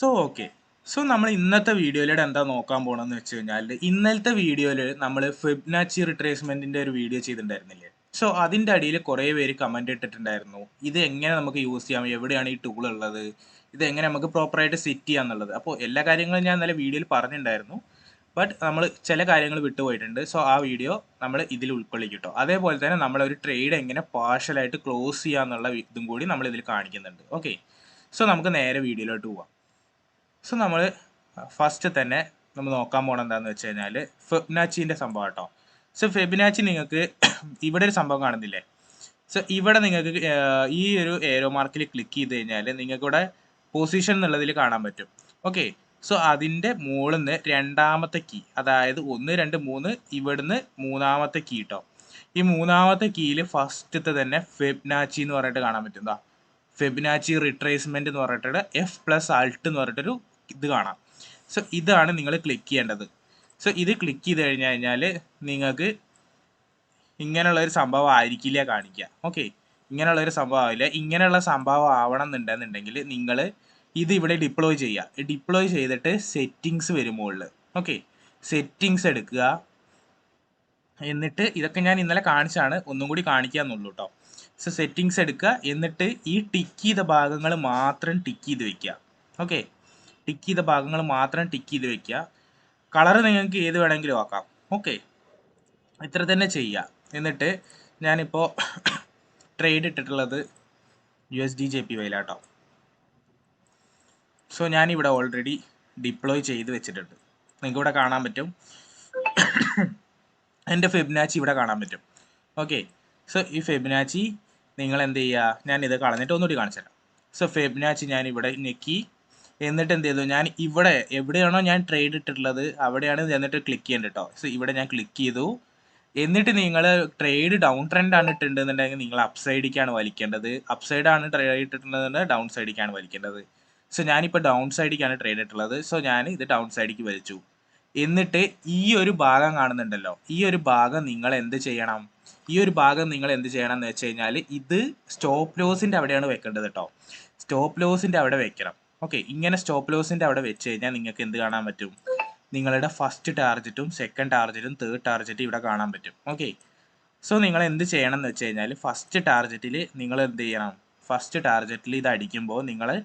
Okay. നമ്മൾ ഇന്നത്തെ വീഡിയോയിലൂടെ എന്താ നോക്കാൻ പോണെന്ന് വെച്ച് കഴിഞ്ഞാൽ ഇന്നലത്തെ വീഡിയോയിൽ നമ്മൾ ഫിബൊനാച്ചി റിട്രേസ്മെന്റിന്റെ ഒരു വീഡിയോ ചെയ്തിട്ടുണ്ടായിരുന്നില്ലേ? അതിന്റെ അടിയിൽ കുറേ പേര് കമന്റ് ഇട്ടിട്ടുണ്ടായിരുന്നു. ഇത് എങ്ങനെ നമുക്ക് യൂസ് ചെയ്യാം? എവിടെയാണ് ഈ ടൂൾ ഉള്ളത്? ഇത് എങ്ങനെ നമുക്ക് പ്രോപ്പറായിട്ട് സെറ്റ് ചെയ്യാം എന്നുള്ളത്. അപ്പോൾ എല്ലാ കാര്യങ്ങളും ഞാൻ ഇന്നലെ വീഡിയോയിൽ പറഞ്ഞിട്ടുണ്ടായിരുന്നു. ബട്ട് നമ്മൾ ചില കാര്യങ്ങൾ വിട്ടുപോയിട്ടുണ്ട്. ആ വീഡിയോ നമ്മൾ ഇതിൽ ഉൾക്കൊള്ളിക്കും ട്ടോ. അതേപോലെ തന്നെ നമ്മളൊരു ട്രേഡ് എങ്ങനെ പാർഷ്യലായിട്ട് ക്ലോസ് ചെയ്യാന്നുള്ള ഇതും കൂടി നമ്മൾ ഇതിൽ കാണിക്കുന്നുണ്ട്. ഓക്കെ. നമുക്ക് നേരെ വീഡിയോയിലോട്ട് പോവാം. നമ്മൾ ഫസ്റ്റ് തന്നെ നമ്മൾ നോക്കാൻ പോകണം എന്താണെന്ന് വെച്ച് കഴിഞ്ഞാൽ ഫിബൊനാച്ചിൻ്റെ സംഭവം കേട്ടോ. ഫിബൊനാച്ചി നിങ്ങൾക്ക് ഇവിടെ ഒരു സംഭവം കാണുന്നില്ലേ? ഇവിടെ നിങ്ങൾക്ക് ഈ ഒരു ഏരോ മാർക്കിൽ ക്ലിക്ക് ചെയ്ത് കഴിഞ്ഞാൽ നിങ്ങൾക്ക് ഇവിടെ പൊസിഷൻ എന്നുള്ളതിൽ കാണാൻ പറ്റും. ഓക്കെ. അതിൻ്റെ മുകളിൽ നിന്ന് രണ്ടാമത്തെ കീ, അതായത് 1 2 3, ഇവിടുന്ന് മൂന്നാമത്തെ കീ കേട്ടോ. ഈ മൂന്നാമത്തെ കീയിൽ ഫസ്റ്റത്തെ തന്നെ ഫിബൊനാച്ചി എന്ന് പറഞ്ഞിട്ട് കാണാൻ പറ്റും. ഫിബൊനാച്ചി റിട്രേസ്മെന്റ് എന്ന് പറഞ്ഞിട്ട് F+Alt എന്ന് പറഞ്ഞിട്ടൊരു ഇത് കാണാം. ഇതാണ് നിങ്ങൾ ക്ലിക്ക് ചെയ്യേണ്ടത്. ഇത് ക്ലിക്ക് ചെയ്ത് കഴിഞ്ഞാൽ നിങ്ങൾക്ക് ഇങ്ങനെയുള്ള ഒരു സംഭവം ആയിരിക്കില്ല കാണിക്കുക. ഓക്കെ. ഇങ്ങനെയുള്ള ഒരു സംഭവം ആവില്ല. ഇങ്ങനെയുള്ള സംഭവം ആവണം എന്നുണ്ടെന്നുണ്ടെങ്കിൽ നിങ്ങൾ ഇത് ഇവിടെ ഡിപ്ലോയ് ചെയ്യുക. ഡിപ്ലോയ് ചെയ്തിട്ട് സെറ്റിങ്സ് വരും മുകളിൽ. ഓക്കെ. സെറ്റിങ്സ് എടുക്കുക. എന്നിട്ട് ഇതൊക്കെ ഞാൻ ഇന്നലെ കാണിച്ചാണ്, ഒന്നും കൂടി കാണിക്കാന്നുള്ളൂ കേട്ടോ. സെറ്റിങ്സ് എടുക്കുക. എന്നിട്ട് ഈ ടിക്ക് ചെയ്ത ഭാഗങ്ങൾ മാത്രം ടിക്ക് ചെയ്ത് വെക്കുക. ഓക്കെ. ടിക്ക് ചെയ്ത ഭാഗങ്ങൾ മാത്രം ടിക്ക് ചെയ്ത് വെക്കുക. കളർ നിങ്ങൾക്ക് ഏത് വേണമെങ്കിലും ആക്കാം. ഓക്കെ. ഇത്ര തന്നെ ചെയ്യുക. എന്നിട്ട് ഞാനിപ്പോൾ ട്രേഡ് ഇട്ടിട്ടുള്ളത് USD/JPY ലാട്ടോ. ഞാനിവിടെ ഓൾറെഡി ഡിപ്ലോയ് ചെയ്ത് വെച്ചിട്ടുണ്ട്. നിങ്ങൾക്ക് ഇവിടെ കാണാൻ പറ്റും. എൻ്റെ ഫിബൊനാച്ചി ഇവിടെ കാണാൻ പറ്റും. ഓക്കെ. ഈ ഫിബൊനാച്ചി നിങ്ങൾ എന്ത് ചെയ്യുക? ഞാൻ ഇത് കളഞ്ഞിട്ട് ഒന്നുകൂടി കാണിച്ചു തരാം. ഫിബൊനാച്ചി ഞാൻ ഇവിടെ ഞെക്കി. എന്നിട്ട് എന്ത് ചെയ്തു? ഞാൻ ഇവിടെ എവിടെയാണോ ഞാൻ ട്രേഡ് ഇട്ടിട്ടുള്ളത് അവിടെയാണ് എന്നിട്ട് ക്ലിക്ക് ചെയ്യേണ്ടത് കേട്ടോ. ഇവിടെ ഞാൻ ക്ലിക്ക് ചെയ്തു. എന്നിട്ട് നിങ്ങൾ ട്രേഡ് ഡൗൺ ട്രെൻഡ് ആണ് ഇട്ടിട്ടുണ്ടെന്നുണ്ടെങ്കിൽ നിങ്ങൾ അപ്പ് സൈഡിലേക്കാണ് വലിക്കേണ്ടത്. അപ്പ് സൈഡാണ് ട്രേഡ് ഇട്ടിട്ടുണ്ടെന്നുണ്ടെങ്കിൽ ഡൗൺ സൈഡിലേക്കാണ് വലിക്കേണ്ടത്. ഞാനിപ്പോൾ ഡൗൺ സൈഡിലേക്കാണ് ട്രേഡ് ഇട്ടുള്ളത്. ഞാൻ ഇത് ഡൗൺ സൈഡിലേക്ക് വലിച്ചു. എന്നിട്ട് ഈ ഒരു ഭാഗം കാണുന്നുണ്ടല്ലോ, ഈ ഒരു ഭാഗം നിങ്ങൾ എന്ത് ചെയ്യണം? എന്ന് വെച്ച് കഴിഞ്ഞാൽ ഇത് സ്റ്റോപ്പ് ലോസിൻ്റെ അവിടെയാണ് വെക്കേണ്ടത് കേട്ടോ. സ്റ്റോപ്പ് ലോസിൻ്റെ അവിടെ വെക്കണം. ഓക്കെ. ഇങ്ങനെ സ്റ്റോപ്പ് ലോസിൻ്റെ അവിടെ വെച്ച് കഴിഞ്ഞാൽ നിങ്ങൾക്ക് എന്ത് കാണാൻ പറ്റും? നിങ്ങളുടെ ഫസ്റ്റ് ടാർഗറ്റും സെക്കൻഡ് ടാർഗറ്റും തേർഡ് ടാർഗറ്റും ഇവിടെ കാണാൻ പറ്റും. ഓക്കെ. നിങ്ങൾ എന്ത് ചെയ്യണം എന്ന് വെച്ച് കഴിഞ്ഞാൽ ഫസ്റ്റ് ടാർഗറ്റിൽ നിങ്ങൾ എന്ത് ചെയ്യണം? ഫസ്റ്റ് ടാർഗറ്റിൽ ഇത് അടിക്കുമ്പോൾ നിങ്ങളെ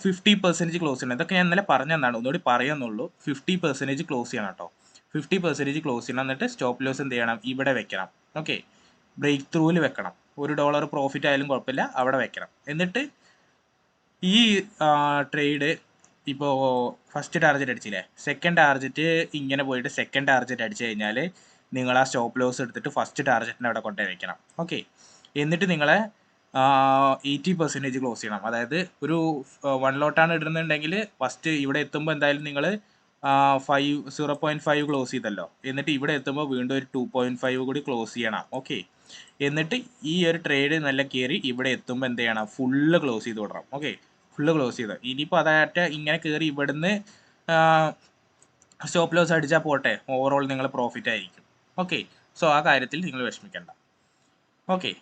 50% ക്ലോസ് ചെയ്യണം. ഇതൊക്കെ ഞാൻ ഇന്നലെ പറഞ്ഞതാണ്, ഒന്നുകൂടി പറയുന്നുള്ളൂ. 50% ക്ലോസ് ചെയ്യണം കേട്ടോ. 50% ക്ലോസ് ചെയ്യണം. എന്നിട്ട് സ്റ്റോപ്പ് ലോസ് എന്ത് ചെയ്യണം? ഇവിടെ വെക്കണം. ഓക്കെ. ബ്രേക്ക് ത്രൂവിൽ വെക്കണം. $1 പ്രോഫിറ്റ് ആയാലും കുഴപ്പമില്ല, അവിടെ വെക്കണം. എന്നിട്ട് ഈ ട്രേഡ് ഇപ്പോൾ ഫസ്റ്റ് ടാർഗറ്റ് അടിച്ചില്ലേ, സെക്കൻഡ് ടാർഗറ്റ് ഇങ്ങനെ പോയിട്ട് സെക്കൻഡ് ടാർഗറ്റ് അടിച്ചു കഴിഞ്ഞാൽ നിങ്ങൾ ആ സ്റ്റോപ്പ് ലോസ് എടുത്തിട്ട് ഫസ്റ്റ് ടാർഗറ്റിനെ അവിടെ കൊണ്ടുപോയി വെക്കണം. ഓക്കെ. എന്നിട്ട് നിങ്ങളെ 80% ക്ലോസ് ചെയ്യണം. അതായത് ഒരു 1 ലോട്ടാണ് ഇടുന്നുണ്ടെങ്കിൽ ഫസ്റ്റ് ഇവിടെ എത്തുമ്പോൾ എന്തായാലും നിങ്ങൾ 0.5 ക്ലോസ് ചെയ്തല്ലോ. എന്നിട്ട് ഇവിടെ എത്തുമ്പോൾ വീണ്ടും ഒരു 2.5 കൂടി ക്ലോസ് ചെയ്യണം. ഓക്കെ. എന്നിട്ട് ഈ ഒരു ട്രേഡ് നല്ല കയറി ഇവിടെ എത്തുമ്പോൾ എന്ത് ചെയ്യണം? ഫുള്ള് ക്ലോസ് ചെയ്ത് വിടണം. ഓക്കെ. ഫുള്ള് ക്ലോസ് ചെയ്ത് ഇനിയിപ്പോൾ അതായിട്ട് ഇങ്ങനെ കയറി ഇവിടുന്ന് സ്റ്റോപ്പ് ലോസ് അടിച്ചാൽ പോട്ടെ, ഓവറോൾ നിങ്ങൾ പ്രോഫിറ്റ് ആയിരിക്കും. ഓക്കെ. ആ കാര്യത്തിൽ നിങ്ങൾ വിഷമിക്കേണ്ട. ഓക്കെ.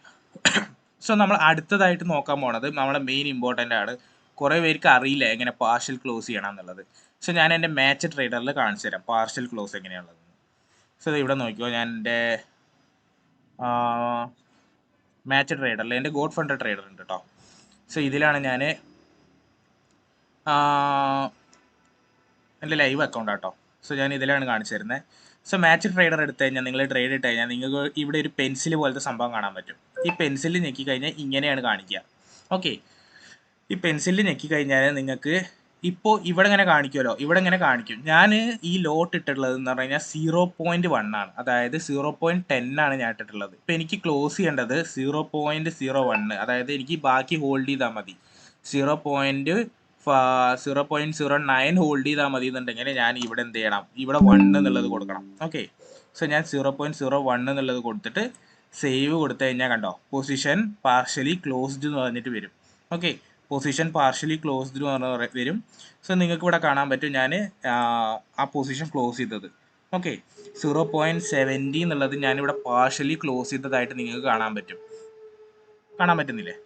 നമ്മൾ അടുത്തതായിട്ട് നോക്കാൻ പോണത് നമ്മളെ മെയിൻ ഇമ്പോർട്ടൻ്റ് ആണ്. കുറേ പേർക്ക് അറിയില്ല എങ്ങനെ പാർഷ്യൽ ക്ലോസ് ചെയ്യണം എന്നുള്ളത്. ഞാൻ എൻ്റെ മാച്ച് ട്രേഡറിൽ കാണിച്ചു തരാം പാർഷ്യൽ ക്ലോസ് എങ്ങനെയാണുള്ളത്. ഇവിടെ നോക്കിയോ, ഞാൻ എൻ്റെ മാച്ച് ട്രേഡറിൽ എൻ്റെ ഗോഡ് ഫണ്ട് ട്രേഡർ ഉണ്ട് കേട്ടോ. ഇതിലാണ് ഞാൻ എൻ്റെ ലൈവ് അക്കൗണ്ട് ആട്ടോ. ഞാൻ ഇതിലാണ് കാണിച്ചു തരുന്നത്. മാച്ച് ട്രേഡർ എടുത്തു കഴിഞ്ഞാൽ നിങ്ങൾ ട്രേഡ് ഇട്ട് കഴിഞ്ഞാൽ നിങ്ങൾക്ക് ഇവിടെ ഒരു പെൻസിൽ പോലത്തെ സംഭവം കാണാൻ പറ്റും. ഈ പെൻസിൽ ഞെക്കി കഴിഞ്ഞാൽ ഇങ്ങനെയാണ് കാണിക്കുക. ഓക്കെ. ഈ പെൻസിൽ ഞെക്കി കഴിഞ്ഞാൽ നിങ്ങൾക്ക് ഇപ്പോൾ ഇവിടെ ഇങ്ങനെ കാണിക്കുമല്ലോ, ഇവിടെ ഇങ്ങനെ കാണിക്കും. ഞാൻ ഈ ലോട്ട് ഇട്ടിട്ടുള്ളത് എന്ന് പറഞ്ഞു കഴിഞ്ഞാൽ 0.1 ആണ്. അതായത് 0.10 ആണ് ഞാൻ ഇട്ടിട്ടുള്ളത്. ഇപ്പം എനിക്ക് ക്ലോസ് ചെയ്യേണ്ടത് 0.01. അതായത് എനിക്ക് ബാക്കി ഹോൾഡ് ചെയ്താൽ മതി. 0.09 ഹോൾഡ് ചെയ്താൽ മതി എന്നുണ്ടെങ്കിൽ ഞാൻ ഇവിടെ എന്ത് ചെയ്യണം? ഇവിടെ 1 എന്നുള്ളത് കൊടുക്കണം. ഓക്കെ. ഞാൻ 0.01 എന്നുള്ളത് കൊടുത്തിട്ട് സേവ് കൊടുത്തു കഴിഞ്ഞാൽ കണ്ടോ, പൊസിഷൻ പാർഷ്യലി ക്ലോസ്ഡ് എന്ന് പറഞ്ഞിട്ട് വരും. ഓക്കെ. പൊസിഷൻ പാർഷ്യലി ക്ലോസ്ഡ് എന്ന് പറഞ്ഞ വരും. നിങ്ങൾക്ക് ഇവിടെ കാണാൻ പറ്റും ഞാൻ ആ പൊസിഷൻ ക്ലോസ് ചെയ്തത്. ഓക്കെ. 0.70 എന്നുള്ളത് ഞാനിവിടെ പാർഷ്യലി ക്ലോസ് ചെയ്തതായിട്ട് നിങ്ങൾക്ക് കാണാൻ പറ്റും. കാണാൻ പറ്റുന്നില്ലേ?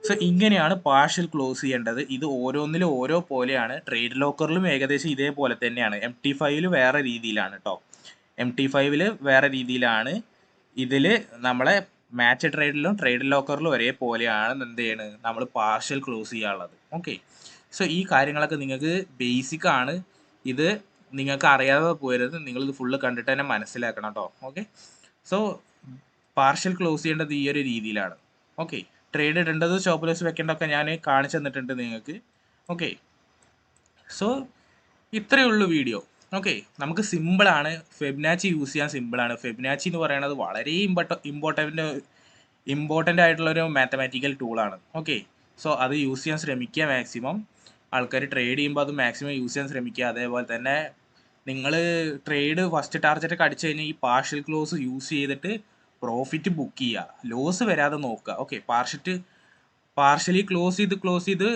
സോ ഇങ്ങനെയാണ് പാർഷ്യൽ ക്ലോസ് ചെയ്യേണ്ടത്. ഇത് ഓരോന്നിലും ഓരോ പോലെയാണ്. ട്രേഡ് ലോക്കറിലും ഏകദേശം ഇതേപോലെ തന്നെയാണ്. MT5 വേറെ രീതിയിലാണ് കേട്ടോ. MT5 വേറെ രീതിയിലാണ്. ഇതിൽ നമ്മളെ മാച്ച് ട്രേഡിലും ട്രേഡ് ലോക്കറിലും ഒരേപോലെയാണ് എന്ത് ചെയ്യണത്, നമ്മൾ പാർഷ്യൽ ക്ലോസ് ചെയ്യാനുള്ളത്. ഓക്കെ, സോ ഈ കാര്യങ്ങളൊക്കെ നിങ്ങൾക്ക് ബേസിക് ആണ്. ഇത് നിങ്ങൾക്ക് അറിയാതെ പോരുത്. നിങ്ങളിത് ഫുള്ള് കണ്ടിട്ട് തന്നെ മനസ്സിലാക്കണം കേട്ടോ. ഓക്കെ, സോ പാർഷ്യൽ ക്ലോസ് ചെയ്യേണ്ടത് ഈ ഒരു രീതിയിലാണ്. ഓക്കെ, ട്രേഡ് ഇടേണ്ടത് സ്റ്റോപ്പ് ലോസ് വെക്കേണ്ടതൊക്കെ ഞാൻ കാണിച്ചു തന്നിട്ടുണ്ട് നിങ്ങൾക്ക്. ഓക്കെ, സോ ഇത്രയേ ഉള്ളൂ വീഡിയോ. ഓക്കെ, നമുക്ക് സിമ്പിളാണ്. ഫെബിനാച്ചി യൂസ് ചെയ്യാൻ സിമ്പിളാണ്. ഫെബിനാച്ചി എന്ന് പറയുന്നത് വളരെ ഇമ്പോർട്ടൻ്റ് ആയിട്ടുള്ളൊരു മാത്തമാറ്റിക്കൽ ടൂളാണ്. ഓക്കെ, സോ അത് യൂസ് ചെയ്യാൻ ശ്രമിക്കുക. മാക്സിമം ആൾക്കാർ ട്രേഡ് ചെയ്യുമ്പോൾ അത് മാക്സിമം യൂസ് ചെയ്യാൻ ശ്രമിക്കുക. അതേപോലെ തന്നെ നിങ്ങൾ ട്രേഡ് ഫസ്റ്റ് ടാർഗറ്റ് ഒക്കെ അടിച്ചു കഴിഞ്ഞാൽ ഈ പാർഷ്യൽ ക്ലോസ് യൂസ് ചെയ്തിട്ട് പ്രോഫിറ്റ് ബുക്ക് ചെയ്യുക, ലോസ് വരാതെ നോക്കുക. ഓക്കെ, പാർഷ്യലി ക്ലോസ് ചെയ്ത്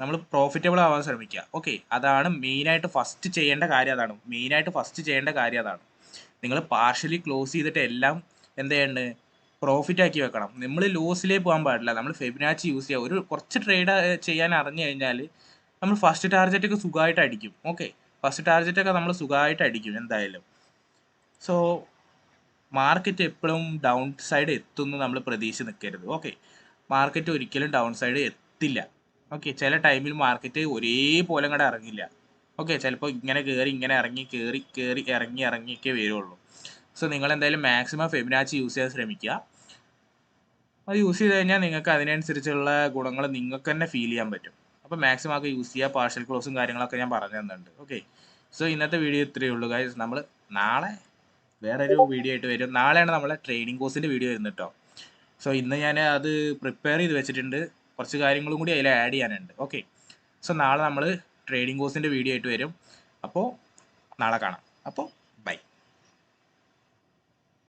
നമ്മൾ പ്രോഫിറ്റബിൾ ആവാൻ ശ്രമിക്കുക. ഓക്കെ, അതാണ് മെയിനായിട്ട് ഫസ്റ്റ് ചെയ്യേണ്ട കാര്യം. അതാണ് നിങ്ങൾ പാർഷ്യലി ക്ലോസ് ചെയ്തിട്ട് എല്ലാം എന്ത് ചെയ്യേണ്ടത്, പ്രോഫിറ്റ് ആക്കി വെക്കണം. നമ്മൾ ലോസിലേ പോകാൻ പാടില്ല. നമ്മൾ ഫെബിനാച്ചി യൂസ് ചെയ്യുക. ഒരു കുറച്ച് ട്രേഡ് ചെയ്യാൻ അറിഞ്ഞു കഴിഞ്ഞാൽ നമ്മൾ ഫസ്റ്റ് ടാർഗറ്റൊക്കെ സുഖമായിട്ട് അടിക്കും. ഓക്കെ, ഫസ്റ്റ് ടാർഗറ്റൊക്കെ നമ്മൾ സുഖമായിട്ട് അടിക്കും എന്തായാലും. സോ മാർക്കറ്റ് എപ്പോഴും ഡൗൺ സൈഡ് എത്തുമെന്ന് നമ്മൾ പ്രതീക്ഷിച്ച് നിൽക്കരുത്. ഓക്കെ, മാർക്കറ്റ് ഒരിക്കലും ഡൗൺ സൈഡ് എത്തില്ല. ഓക്കെ, ചില ടൈമിൽ മാർക്കറ്റ് ഒരേപോലെ അങ്ങോട്ട് ഇറങ്ങില്ല. ഓക്കെ, ചിലപ്പോൾ ഇങ്ങനെ കയറി ഇങ്ങനെ ഇറങ്ങി കയറി ഇറങ്ങിയൊക്കെ വരുള്ളൂ. സോ നിങ്ങൾ എന്തായാലും മാക്സിമം ഫെബിനാച്ചി യൂസ് ചെയ്യാൻ ശ്രമിക്കുക. അത് യൂസ് ചെയ്ത് കഴിഞ്ഞാൽ നിങ്ങൾക്ക് അതിനനുസരിച്ചുള്ള ഗുണങ്ങൾ നിങ്ങൾക്ക് തന്നെ ഫീൽ ചെയ്യാൻ പറ്റും. അപ്പോൾ മാക്സിമം ഒക്കെ യൂസ് ചെയ്യുക. പാർഷ്യൽ ക്ലോസും കാര്യങ്ങളൊക്കെ ഞാൻ പറഞ്ഞു തന്നിട്ടുണ്ട്. ഓക്കെ, സോ ഇന്നത്തെ വീഡിയോ ഇത്രയേ ഉള്ളൂ ഗൈസ്. നമ്മൾ നാളെ വേറൊരു വീഡിയോ ആയിട്ട് വരും. നാളെയാണ് നമ്മളെ ട്രെയിനിങ് കോഴ്സിൻ്റെ വീഡിയോ വരുന്നത് കേട്ടോ. സോ ഇന്ന് ഞാൻ അത് പ്രിപ്പയർ ചെയ്ത് വെച്ചിട്ടുണ്ട്. കുറച്ച് കാര്യങ്ങളും കൂടി അതിൽ ആഡ് ചെയ്യാനുണ്ട്. ഓക്കെ, സോ നാളെ നമ്മൾ ട്രേഡിംഗ് കോഴ്സിൻ്റെ വീഡിയോ ആയിട്ട് വരും. അപ്പോൾ നാളെ കാണാം. അപ്പോൾ